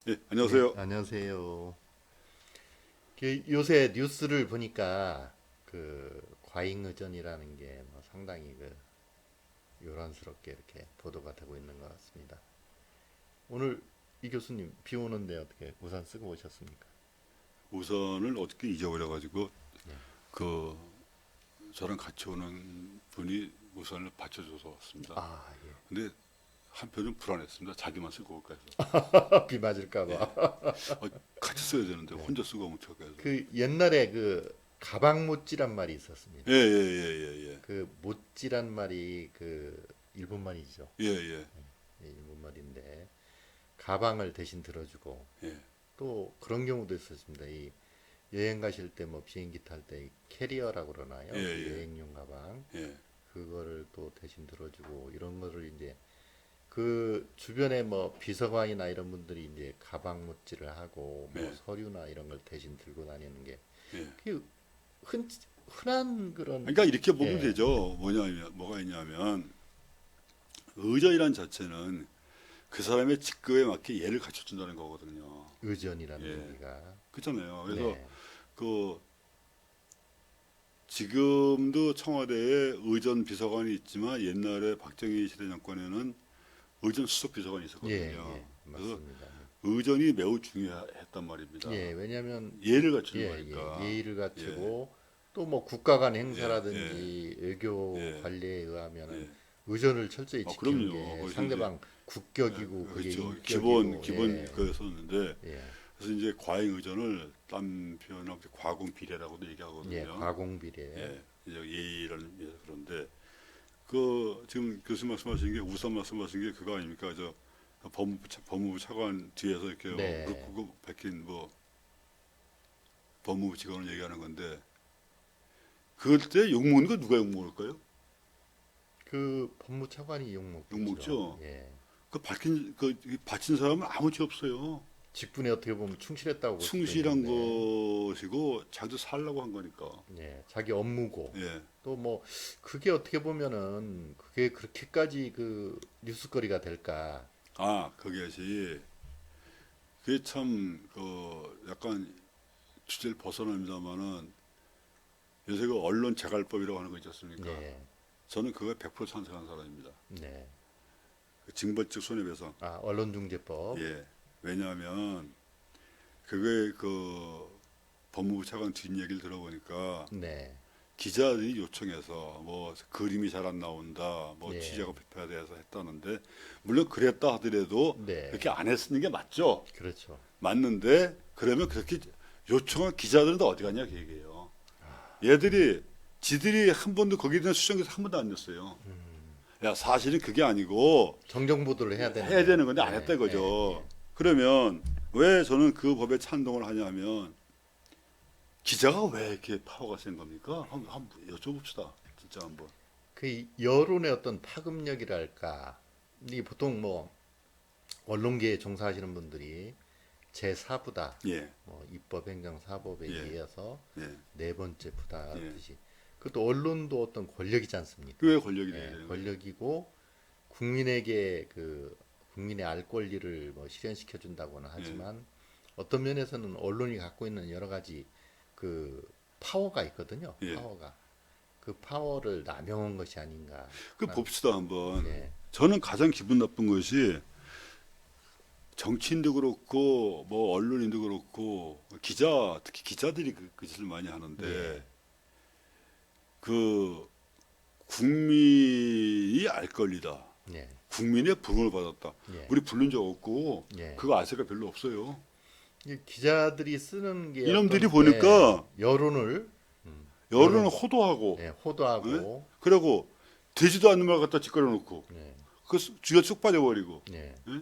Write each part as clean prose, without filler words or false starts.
예, 네, 안녕하세요. 안녕하세요. 요새 뉴스를 보니까 과잉의전이라는 게 뭐 상당히 요란스럽게 이렇게 보도가 되고 있는 것 같습니다. 오늘 이 교수님 비 오는데 어떻게 우산 쓰고 오셨습니까? 우선을 어떻게 잊어버려가지고 네. 그 저랑 같이 오는 분이 우선을 받쳐줘서 왔습니다. 아, 근데 한편은 불안했습니다. 자기만 쓰고 올까 해서. 예. 비 맞을까 예, 봐. 같이 써야 되는데 네. 혼자 쓰고 오면 어떡해서. 옛날에 가방 못지란 말이 있었습니다. 예, 예, 예, 예, 그 못지란 말이 일본 말이죠. 예, 예, 예, 예, 일본 말인데 가방을 대신 들어주고 예, 또 그런 경우도 있었습니다. 이 여행 가실 때 뭐 비행기 탈 때 캐리어라고 그러나요? 예, 그 예, 여행용 가방 예. 그거를 또 대신 들어주고 이런 거를 이제 그 주변에 뭐 비서관이나 이런 분들이 이제 가방 묻지를 하고 뭐 예. 서류나 이런 걸 대신 들고 다니는 게 예. 그게 흔한 그런 그러니까 이렇게 보면 예 되죠. 뭐가 있냐면 의전이란 자체는 그 사람의 직급에 맞게 예를 갖춰준다는 거거든요. 의전이라는 예, 얘기가 그렇잖아요. 그래서 네 그 지금도 청와대에 의전 비서관이 있지만 옛날에 박정희 시대 정권에는 의전 수석 비서관이 예, 있었거든요. 예, 그래서 맞습니다. 의전이 매우 중요했단 말입니다. 예, 왜냐하면 예를 갖추는 예, 예, 거니까. 예의를 예, 갖추고 또 뭐 국가 간 예, 예, 행사라든지 외교 예, 관리에 의하면은 예. 의전을 철저히 지키는 그럼요. 게 그래서 이제 상대방 국격이고 그게 그렇죠. 인격이고 기본 예, 그였었는데 예, 그래서 이제 과잉 의전을 딴 표현하면 과공 비례라고도 예, 얘기하거든요. 과공비례. 예, 이제 예의를 위해서 그런데 그 지금 교수님 말씀하신 게 우선 말씀하신 게 그거 아닙니까? 저 법무부 차관 뒤에서 이렇게 무릎 네, 꿇고 박힌 뭐 법무부 직원을 얘기하는 건데 그럴 때 욕먹는 거 누가 욕먹을까요? 그 법무차관이 욕먹겠죠. 욕먹죠. 예, 그 박힌 그 바친 사람은 아무 죄 없어요. 직분에 어떻게 보면 충실했다고 볼 수도 충실한 있는데, 것이고 자기도 살라고 한 거니까. 예, 자기 업무고 예. 또 뭐 그게 어떻게 보면은 그게 그렇게까지 뉴스거리가 될까? 아, 그것이 그게 참 그 약간 주제를 벗어납니다만은 요새 그 언론 재갈법이라고 하는 거 있지 않습니까? 네, 저는 그거에 100% 찬성하는 사람입니다. 네. 그 징벌적 손해배상. 아, 언론중재법. 예. 왜냐하면 그게 그 법무부 차관 뒷얘기를 들어보니까 네, 기자들이 요청해서 뭐 그림이 잘 안 나온다, 뭐 네, 취재가 비폐돼서 했다는데 물론 그랬다 하더라도 네. 그렇게 안 했는 게 맞죠. 그렇죠. 맞는데 그러면 그렇게 요청한 기자들은 다 어디 갔냐 그 얘기예요. 얘들이 지들이 한 번도 거기에 대한 수정해서 한 번도 안 냈어요. 야 사실은 그게 아니고 정정 보도를 해야 해야 되는데. 되는 건데 안 했다 이거죠. 그러면 왜 저는 그 법에 찬동을 하냐면 기자가 왜 이렇게 파워가 센 겁니까? 한번 여쭤봅시다. 진짜 한번. 그 여론의 어떤 파급력이랄까. 이 보통 뭐 언론계에 종사하시는 분들이 제4부다. 예, 뭐 입법행정사법에 예, 의해서 예, 네 번째 부다 예. 하듯이 그것도 언론도 어떤 권력이지 않습니까? 왜 권력이 돼야 예, 되는 거예요? 권력이고 국민에게 국민의 알 권리를 뭐 실현시켜 준다고는 예. 하지만 어떤 면에서는 언론이 갖고 있는 여러 가지 그 파워가 있거든요. 예. 파워가 그 파워를 남용한 것이 아닌가. 그 봅시다 한번. 예, 저는 가장 기분 나쁜 것이 정치인도 그렇고 뭐 언론인도 그렇고 기자 특히 기자들이 그 짓을 많이 하는데 예, 그 국민이 알 권리다. 예, 국민의 부름을 받았다. 예, 우리 부른 적 없고 예. 그거 아세가 별로 없어요. 이 기자들이 쓰는 게 이놈들이 어떤 보니까 여론을 여론을 여론 호도하고 예, 호도하고 그리고 되지도 않는 말 갖다 짓거려 놓고 예, 그 쥐가 쑥 빠져버리고 예. 예?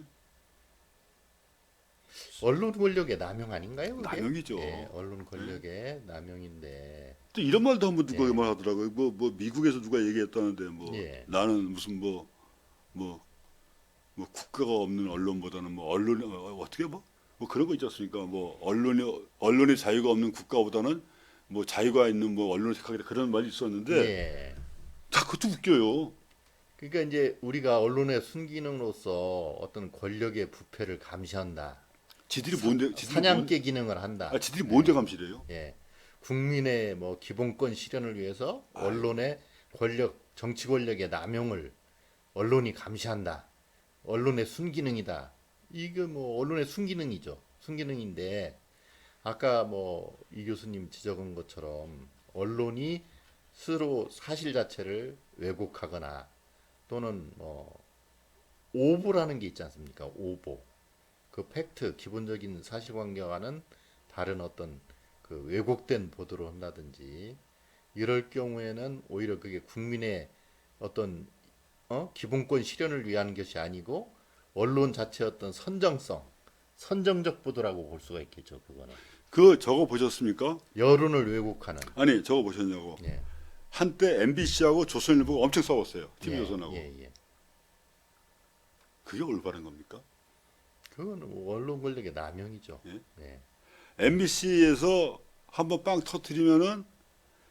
언론 권력의 남용 아닌가요? 그게? 남용이죠. 예, 언론 예? 권력의 남용인데. 또 이런 말도 한번 누가 예, 말하더라고요. 뭐 미국에서 누가 얘기했다는데 뭐 예, 나는 무슨 뭐, 뭐 국가가 없는 언론보다는 뭐 언론 어떻게 뭐 그런 거 있지 않습니까? 뭐 언론의 자유가 없는 국가보다는 뭐 자유가 있는 뭐 언론을 택하겠다 그런 말이 있었는데 예. 다 그것도 웃겨요. 그러니까 이제 우리가 언론의 순기능으로서 어떤 권력의 부패를 감시한다. 지들이 뭔데 사냥개 기능을 한다. 지들이 뭔데 감시래요? 예. 국민의 뭐 기본권 실현을 위해서 언론의 권력, 정치 권력의 남용을 언론이 감시한다. 언론의 순기능이다. 이게 뭐 언론의 순기능이죠. 순기능인데 아까 뭐 이 교수님 지적한 것처럼 언론이 스스로 사실 자체를 왜곡하거나 또는 뭐 오보라는 게 있지 않습니까? 오보. 그 팩트, 기본적인 사실관계와는 다른 어떤 그 왜곡된 보도를 한다든지 이럴 경우에는 오히려 그게 국민의 어떤 기본권 실현을 위한 것이 아니고 언론 자체의 어떤 선정적 보도라고 볼 수가 있겠죠. 그거는 그 저거 보셨습니까? 여론을 왜곡하는. 아니 저거 보셨냐고. 예, 한때 MBC하고 조선일보가 엄청 싸웠어요. 예, TV조선하고. 예. 그게 올바른 겁니까? 그거는 뭐 언론 권력의 남용이죠. 예? 예, MBC에서 한번 빵 터트리면은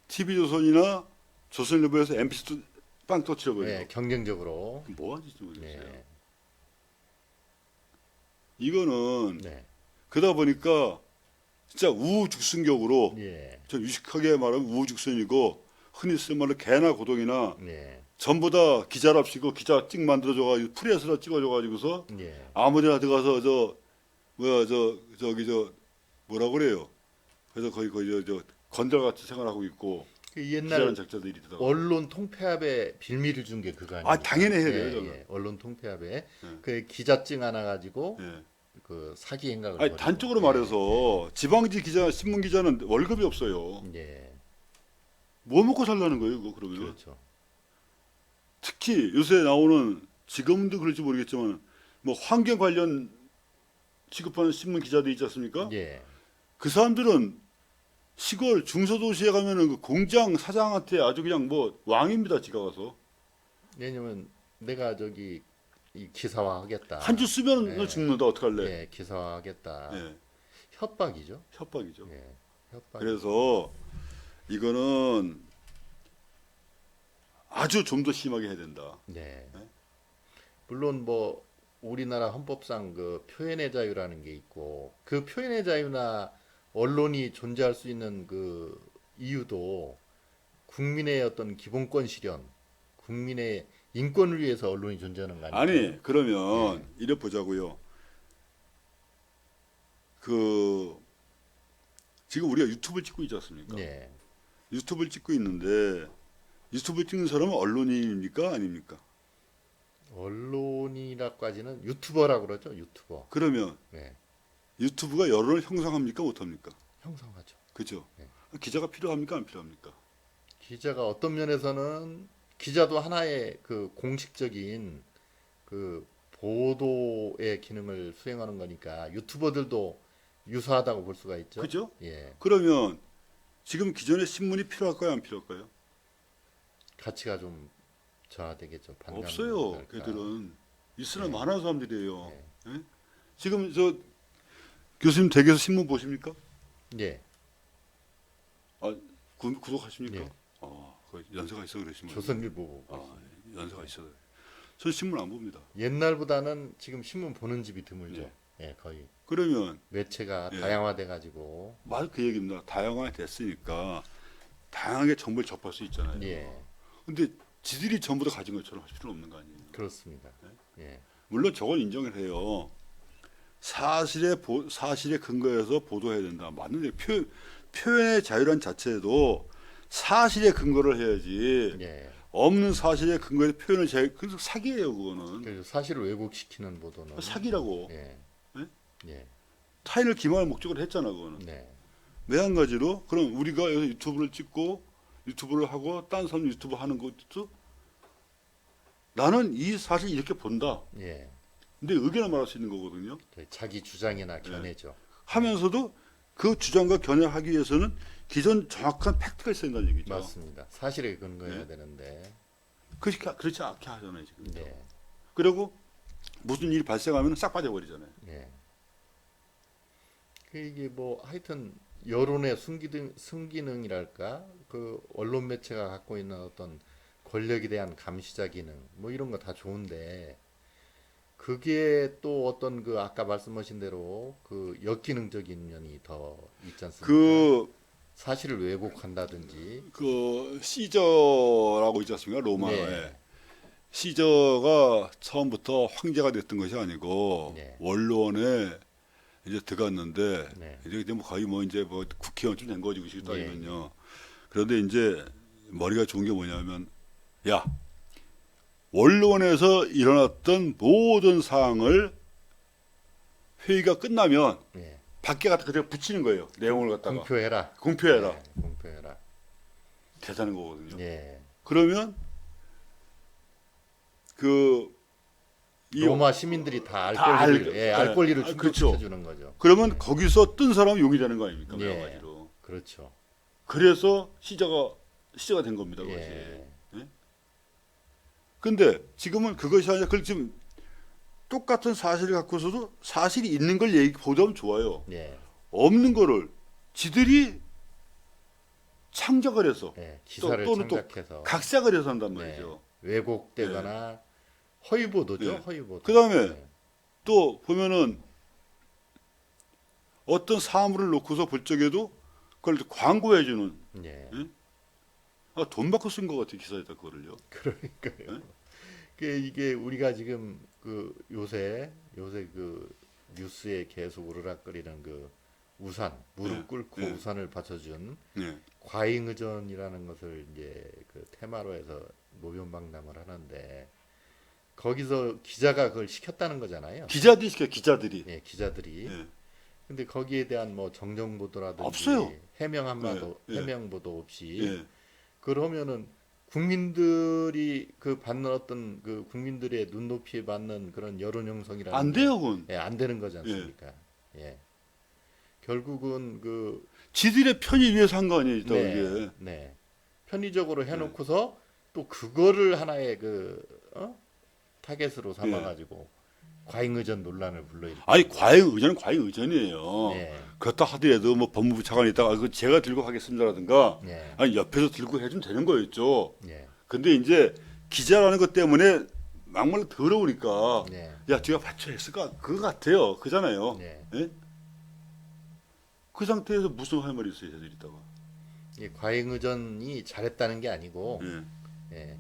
TV조선이나 조선일보에서 MBC도 빵 터트려버려요. 예, 경쟁적으로. 뭐 하는지 모르겠어요. 네, 이거는 네, 그러다 보니까 진짜 우후죽순격으로 예, 좀 유식하게 말하면 우후죽순이고 흔히 쓰는 말로 개나 고동이나 예, 전부 다 기자랍시고 기자 찍 만들어줘가지고 프레스로 찍어줘가지고서 예. 아무데나 들어가서 저기 뭐라 그래요. 그래서 거의 저 건달같이 생활하고 있고 그 기자는 옛날 작자들이 이러다가 언론 통폐합에 빌미를 준 게 그거 아니에요? 당연히 해야 돼요. 저는. 예. 언론 통폐합에 예. 그 기자증 하나 가지고 예. 그 사기 행각을 아니 벌이고. 단적으로 말해서 지방지 기자 신문 기자는 월급이 없어요. 예, 뭐 먹고 살라는 거예요, 그거 그러면? 그렇죠. 특히 요새 나오는 지금도 그럴지 모르겠지만 뭐 환경 관련 취급하는 신문 기자들 있지 않습니까? 예, 그 사람들은 시골 중소도시에 가면은 그 공장 사장한테 아주 그냥 뭐 왕입니다, 지가 가서 왜냐면 내가 저기 이 기사화하겠다. 한 주 쓰면 예. 너 죽는다 어떡할래? 예, 기사화하겠다. 예, 협박이죠. 협박이죠. 예, 협박. 그래서 이거는 아주 좀 더 심하게 해야 된다. 네. 네? 물론 뭐 우리나라 헌법상 그 표현의 자유라는 게 있고 그 표현의 자유나 언론이 존재할 수 있는 그 이유도 국민의 어떤 기본권 실현, 국민의 인권을 위해서 언론이 존재하는 거 아니에요? 아니 그러면 이래 보자고요. 그 지금 우리가 유튜브를 찍고 있지 않습니까? 네. 유튜브를 찍고 있는데 유튜브 찍는 사람은 언론인입니까 아닙니까? 언론이라까지는 유튜버라고 그러죠. 유튜버. 그러면 네. 유튜브가 여론을 형성합니까 못합니까? 형성하죠. 그죠? 네. 기자가 필요합니까 안 필요합니까? 기자가 어떤 면에서는 기자도 하나의 그 공식적인 그 보도의 기능을 수행하는 거니까 유튜버들도 유사하다고 볼 수가 있죠. 그죠? 예. 그러면 지금 기존의 신문이 필요할까요 안 필요할까요? 가치가 좀 저하되겠죠. 없어요. 반감랄까. 걔들은 있으나 네. 많은 사람들이에요. 네. 예? 지금 저 교수님 댁에서 신문 보십니까? 예. 아, 구독하십니까? 네. 그 연세가 있어 그러시면. 조선일보. 연세가 있어요. 전 신문 안 봅니다. 옛날보다는 지금 신문 보는 집이 드물죠. 네. 예, 거의 그러면 매체가 예. 다양화돼 가지고 말 그 얘기입니다. 다양화 됐으니까 다양하게 정보를 접할 수 있잖아요. 예. 근데 지들이 전부 다 가진 것처럼 할 필요는 없는 거 아니에요. 그렇습니다. 네. 예. 물론 저건 인정을 해요. 사실에 근거해서 보도해야 된다. 맞는데 표현의 자유란 자체도 사실에 근거를 해야지. 예. 없는 사실에 근거해서 표현을 그래서 사기예요, 그거는. 그래서 사실을 왜곡시키는 보도는 사기라고. 예. 네? 예. 타인을 기만할 목적으로 했잖아, 그거는. 네. 매한가지로 그럼 우리가 여기서 유튜브를 찍고 유튜브를 하고 딴 사람 유튜브 하는 것도 나는 이 사실 이렇게 본다. 예. 근데 의견을 말할 수 있는 거거든요. 자기 주장이나 견해죠. 하면서도 그 주장과 견해하기 위해서는 기존 정확한 팩트가 있어야 된다는 얘기죠. 맞습니다. 사실에 근거해야 네. 되는데. 그렇지 않게 하잖아요, 지금. 네. 그리고 무슨 일이 발생하면 싹 빠져버리잖아요. 예. 그 이게 뭐 하여튼 여론의 순기능이랄까 그 언론 매체가 갖고 있는 어떤 권력에 대한 감시자 기능 뭐 이런 거 다 좋은데 그게 또 어떤 그 아까 말씀하신 대로 그 역기능적인 면이 더 있지 않습니까? 그 사실을 왜곡한다든지. 시저라고 있지 않습니까? 로마에. 네. 시저가 처음부터 황제가 됐던 것이 아니고 네. 원로원에 이제 들어갔는데 네. 이제 뭐 거의 뭐 이제 뭐 국회의원쯤 된 거지 그 시기 예, 따지면요. 그런데 이제 머리가 좋은 게 뭐냐면 야 원로원에서 일어났던 모든 사항을 회의가 끝나면 예. 밖에 갖다 그대로 붙이는 거예요. 내용을 갖다가 공표해라. 공표해라. 네, 공표해라. 대단한 거거든요. 예. 그러면 그 이 로마 시민들이 다 알 다 권리를, 알- 예, 알 예. 권리를 그렇죠. 충족시켜 주는 거죠. 그러면 거기서 뜬 사람이 용이 되는 거 아닙니까? 예. 여러 가지로. 그렇죠. 그래서 시저가 된 겁니다. 그것이. 예. 예? 근데 지금은 그것이 아니라 그걸 지금 똑같은 사실을 갖고서도 사실이 있는 걸 보자면 좋아요. 예. 없는 거를 지들이 창작을 해서 예. 기사를 또는 또 창작해서 각색을 해서 한단 네. 말이죠. 왜곡되거나 허위 보도죠. 네. 허위 보도. 그다음에 예. 또 보면은 어떤 사물을 놓고서 볼 적에도 그걸 광고해주는 예. 돈 받고 쓴 것 같아 기사에다 그거를요. 그러니까요. 예? 이게 우리가 지금 그 요새 그 뉴스에 계속 오르락거리는 그 우산 무릎 예. 꿇고 예. 우산을 받쳐준 네. 과잉의존이라는 것을 이제 그 테마로 해서 노변박람을 하는데 거기서 기자가 그걸 시켰다는 거잖아요. 기자들이 시켜 기자들이. 예, 기자들이. 예. 근데 거기에 대한 뭐 정정 보도라든지 없어요. 해명 한마도 예, 예. 해명 보도 없이 예. 그러면은 국민들이 그 받는 어떤 그 국민들의 눈높이에 받는 그런 여론 형성이라는 안 게, 돼요, 그건. 예, 안 되는 거지 않습니까? 예. 결국은 그 지들의 편의 위해서 한 거 아니에요, 일단 네, 이게. 네. 편의적으로 해놓고서 또 그거를 하나의 타겟으로 삼아가지고 과잉의존 논란을 불러일으키고. 아니 과잉 의전은 과잉 의전이에요. 네, 그렇다 하더라도 뭐 법무부 차관이 있다가 그 제가 들고 하겠습니다라든가 네, 아니 옆에서 들고 해주면 되는 거였죠. 네, 근데 이제 기자라는 것 때문에 막말로 더러우니까 네, 야 네가 받쳐 했을까 그거 같아요. 그잖아요. 네. 예? 그 상태에서 무슨 할 말이 있어요, 쟤들 있다가. 이 과잉의존이 잘했다는 게 아니고, 예. 예,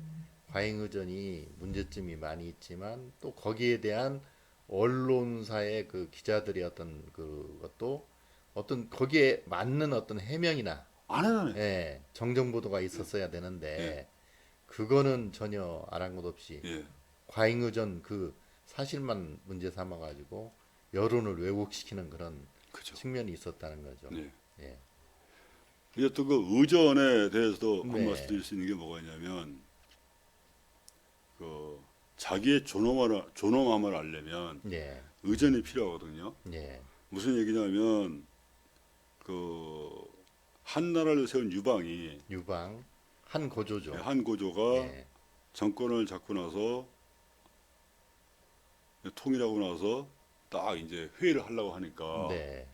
과잉의존이 문제점이 많이 있지만 또 거기에 대한 언론사의 그 기자들의 어떤 그것도 어떤 거기에 맞는 어떤 해명이나 안 하네. 예, 정정 보도가 있었어야 되는데 그거는 전혀 아랑곳 없이 예. 과잉의존 그 사실만 문제 삼아 가지고 여론을 왜곡시키는 그런 그죠. 측면이 있었다는 거죠. 네. 예. 이제 또 그 의전에 대해서도 한 네. 말씀 드릴 수 있는 게 뭐가 있냐면 그 자기의 존엄함을 알려면 예. 의전이 필요하거든요. 예. 무슨 얘기냐면 그 한나라를 세운 유방이 유방 한 고조죠. 한 고조가 예. 정권을 잡고 나서 통일하고 나서 딱 이제 회의를 하려고 하니까 네.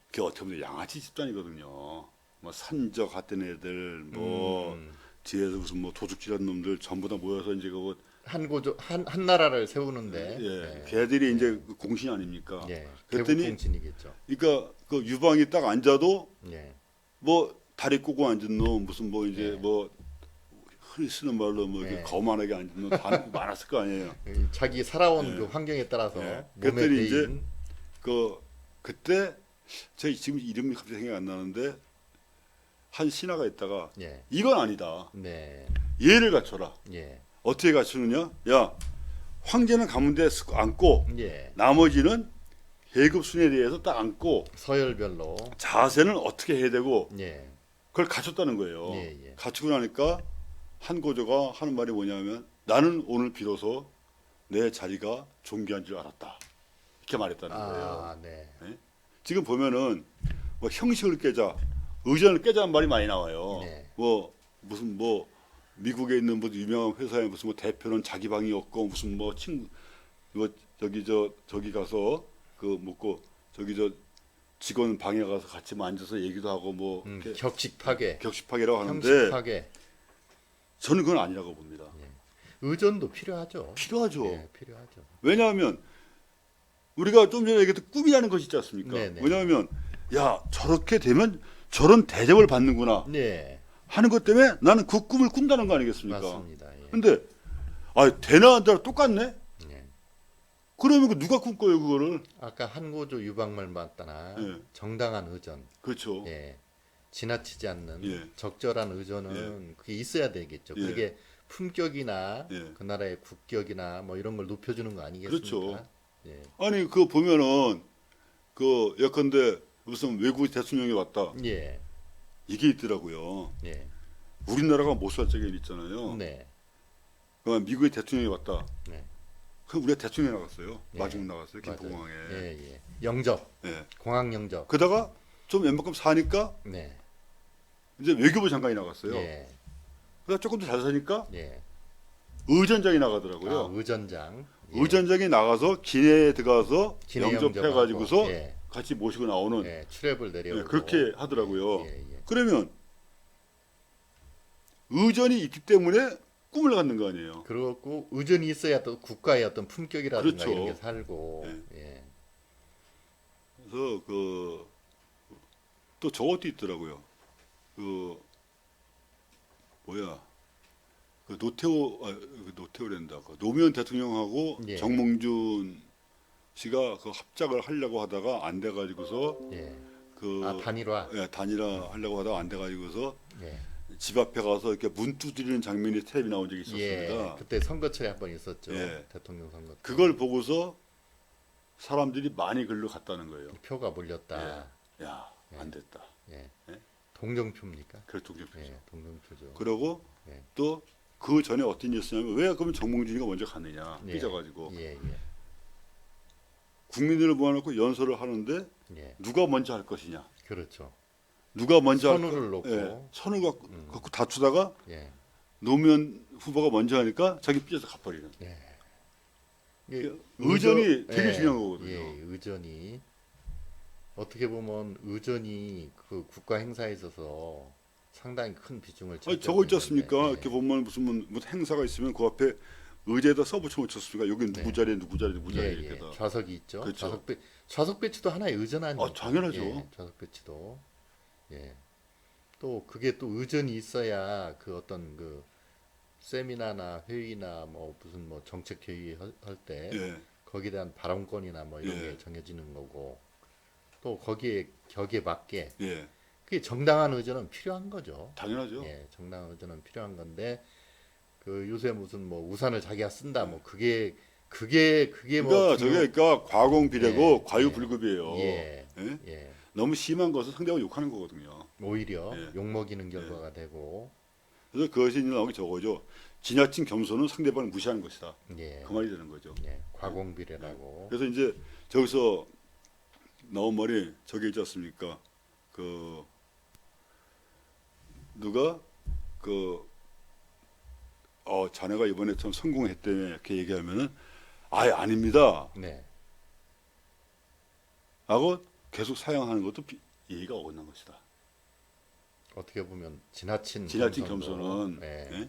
그게 어떻게 보면 양아치 집단이거든요. 뭐 산적 같은 애들 뭐 뒤에서 무슨 뭐 도둑질한 놈들 전부 다 모여서 이제 그거 한 고조 한 나라를 세우는데 예, 걔들이 이제 그 공신 아닙니까? 예. 그랬더니 개국공신이겠죠. 그러니까 그 유방이 딱 앉아도 예. 뭐 다리 꼬고 앉은 놈 무슨 뭐 이제 네. 뭐 흔히 쓰는 말로 뭐 이렇게 네. 거만하게 앉은 놈 다 많았을 거 아니에요. 자기 살아온 예. 그 환경에 따라서 예. 몸에 그랬더니 이제 배인 그때 제 지금 이름이 갑자기 생각이 안 나는데 한 신하가 있다가 예. 이건 아니다. 네. 예를 갖춰라. 예. 어떻게 갖추느냐? 야 황제는 가문대 앉고 예. 나머지는 계급 순에 대해서 딱 앉고 서열별로 자세는 어떻게 해야 되고 예. 그걸 갖췄다는 거예요. 예, 예. 갖추고 나니까 한 고조가 하는 말이 뭐냐면 나는 오늘 비로소 내 자리가 존귀한 줄 알았다. 이렇게 말했다는 거예요. 아, 네. 지금 보면은 뭐 형식을 깨자, 의전을 깨자는 말이 많이 나와요. 네. 뭐 무슨 뭐 미국에 있는 뭐 유명한 회사에 무슨 뭐 대표는 자기 방이 없고 무슨 뭐 친구 뭐 저기 가서 그 묻고 저기 저 직원 방에 가서 같이 뭐 앉아서 얘기도 하고 뭐 이렇게 격식 파괴, 격식파괴라고 형식 하는데 파괴. 저는 그건 아니라고 봅니다. 의전도 필요하죠. 필요하죠. 예, 필요하죠. 왜냐하면 우리가 좀 전에 얘기했던 꿈이라는 것이 있지 않습니까? 네네. 왜냐하면 야 저렇게 되면 저런 대접을 받는구나 네, 하는 것 때문에 나는 그 꿈을 꾼다는 거 아니겠습니까? 맞습니다. 예. 근데 되나 안 되나 똑같네? 예. 그러면 그 누가 꿈꿔요 그거를? 아까 한고조 유방말 맞다나 예. 정당한 의전, 그렇죠. 예. 지나치지 않는 예. 적절한 의전은 그게 있어야 되겠죠. 예. 그게 품격이나 예. 그 나라의 국격이나 뭐 이런 걸 높여주는 거 아니겠습니까? 그렇죠. 예. 아니 그거 보면은 그 예컨대 무슨 외국 대통령이 왔다 예. 이게 있더라고요. 예. 우리나라가 못 살 적이 있잖아요. 네. 그 미국의 대통령이 왔다. 네. 그럼 우리가 대통령이 나갔어요. 예. 마중 나갔어요. 맞아요. 김포공항에. 예, 예. 영접, 예. 공항 영접. 그러다가 좀 웬만큼 사니까 네. 이제 외교부 장관이 나갔어요. 예. 그러다 조금 더 잘 사니까 예. 의전장이 아, 나가더라고요. 의전장. 예. 의전장이 나가서 기내에 들어가서 기내 영접해가지고서 영접하고, 예. 같이 모시고 나오는 예. 출입을 내려오고. 예, 그렇게 하더라고요. 예, 예. 그러면 의전이 있기 때문에 꿈을 갖는 거 아니에요. 그렇고 의전이 있어야 또 국가의 어떤 품격이라든가 그렇죠. 이런 게 살고. 예. 그래서 또 저것도 있더라고요. 뭐야 노태우랜다. 노무현 대통령하고 예. 정몽준 씨가 그 합작을 하려고 하다가 안 돼가지고서 예. 그 아, 단일화. 단일화 하려고 하다가 안 돼가지고서 예. 집 앞에 가서 이렇게 문 두드리는 장면이 텔레비 나온 적이 있었습니다. 예. 그때 선거철에 한 번 있었죠. 예. 대통령 선거. 때. 그걸 보고서 사람들이 많이 글로 갔다는 거예요. 표가 몰렸다. 야, 안 됐다. 예. 예? 동정표입니까? 그래 동정표죠. 예. 동정표죠. 그러고 예. 또 그 전에 어떤 일이 있었냐면 왜 그러면 정몽준이가 먼저 갔느냐 예. 삐져가지고 예. 예. 국민들을 모아놓고 연설을 하는데 예. 누가 먼저 할 것이냐 그렇죠. 누가 먼저 선우를 할 놓고. 선을 갖고 다투다가 예. 노무현 후보가 먼저 하니까 자기 삐져서 가버리는 예. 이게 의전이 되게 예. 중요한 거거든요. 예. 의전이 어떻게 보면 의전이 그 국가 행사에 있어서 상당히 큰 비중을 아니, 차지하고 저거 있지 않습니까? 있는데, 이렇게 보면 무슨 행사가 있으면 그 앞에 의자에다 써붙여 놓쳤습니까? 여기 누구 자리에 누구 자리에 누구 자리에 예, 이렇게 예. 다. 좌석이 있죠. 그렇죠. 좌석 배치도 하나의 의전 아니에요? 당연하죠. 예, 좌석 배치도. 예. 또 그게 또 의전이 있어야 그 어떤 그 세미나나 회의나 뭐 무슨 뭐 정책 회의 할 때 예. 거기에 대한 발언권이나 뭐 이런 예. 게 정해지는 거고 또 거기에 격에 맞게 예. 그게 정당한 의전은 필요한 거죠. 당연하죠. 예, 정당한 의전은 필요한 건데 그 요새 무슨 뭐 우산을 자기가 쓴다 뭐 그게 그러니까 뭐 저게 그러니까 과공비례고 예, 과유불급이에요. 예, 예? 예. 너무 심한 것은 상대방 욕하는 거거든요. 오히려 예. 욕먹이는 결과가 되고 그래서 그것이 이제 나오기 저거죠. 지나친 겸손은 상대방을 무시하는 것이다. 예, 그 말이 되는 거죠. 예, 과공비례라고 그래서 이제 저기서 나온 말이 저게 있지 않습니까? 누가 자네가 이번에 참 성공했대 이렇게 얘기하면은 아예 아닙니다. 네, 하고 계속 사용하는 것도 예의가 어긋난 것이다. 어떻게 보면 지나친 지나친 겸손도, 겸손은 예. 예?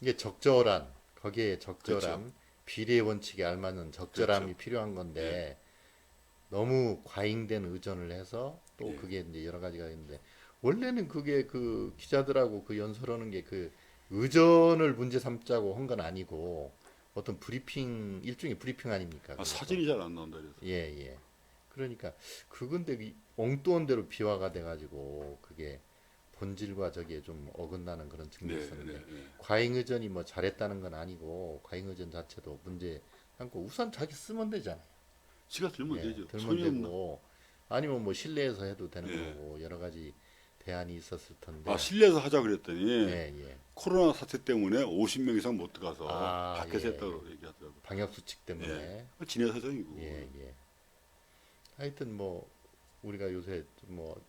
이게 적절한 거기에 적절함 그렇죠. 비례 원칙에 알맞는 적절함이 그렇죠. 필요한 건데 너무 과잉된 의존을 해서 또 예. 그게 이제 여러 가지가 있는데 원래는 그게 그 기자들하고 그 연설하는 게 그 의전을 문제 삼자고 한 건 아니고 어떤 브리핑 일종의 브리핑 아닙니까? 그래서. 사진이 잘 안 나온다 그래서. 예, 예. 그러니까 그건데 엉뚱한 대로 비화가 돼가지고 그게 본질과 저게 좀 어긋나는 그런 측면이 있었는데 과잉 의전이 뭐 잘했다는 건 아니고 과잉 의전 자체도 문제 삼고 우선 자기 쓰면 되잖아요. 지가 들면 예, 되죠. 들면 손이 없나? 되고 아니면 뭐 실내에서 해도 되는 예. 거고 여러 가지 대안이 있었을 텐데. 실내에서 하자 그랬더니 예, 예. 코로나 사태 때문에 50명 이상 못 들어가서 밖에서 예. 했다고 얘기하더라고요. 방역 수칙 때문에. 지내 사정이고. 예, 예. 하여튼 뭐 우리가 요새 뭐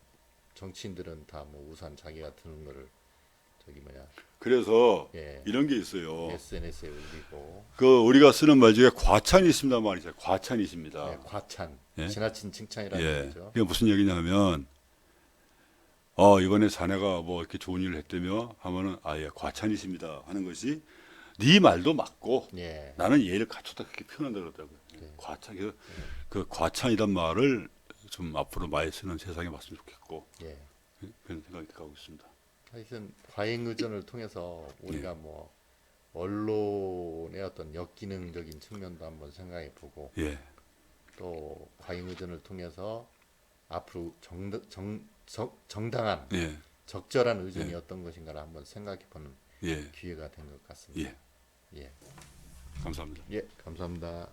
정치인들은 다 뭐 우산 자기가 드는 거를 저기 뭐야 그래서 예. 이런 게 있어요. SNS에 올리고 우리가 쓰는 말 중에 과찬이 있습니다 말이죠. 과찬이 있습니다. 예, 과찬 예? 지나친 칭찬이라는 거죠. 이게 무슨 얘기냐면 이번에 자네가 뭐 이렇게 좋은 일을 했다며 하면은 과찬이십니다 하는 것이 네 말도 맞고 예. 나는 예의를 갖췄다 그렇게 표현한다 그러더라고요. 과찬 그 과찬이란 말을 좀 앞으로 많이 쓰는 세상에 왔으면 좋겠고 예. 그런 생각이 들어가고 있습니다. 하여튼 과잉 의존을 통해서 우리가 예. 뭐 언론의 어떤 역기능적인 측면도 한번 생각해 보고 예, 또 과잉 의존을 통해서 앞으로 정당한 예, 적절한 의존이 어떤 것인가를 한번 생각해 보는 예, 기회가 된 것 같습니다. 예. 예. 감사합니다. 예, 감사합니다.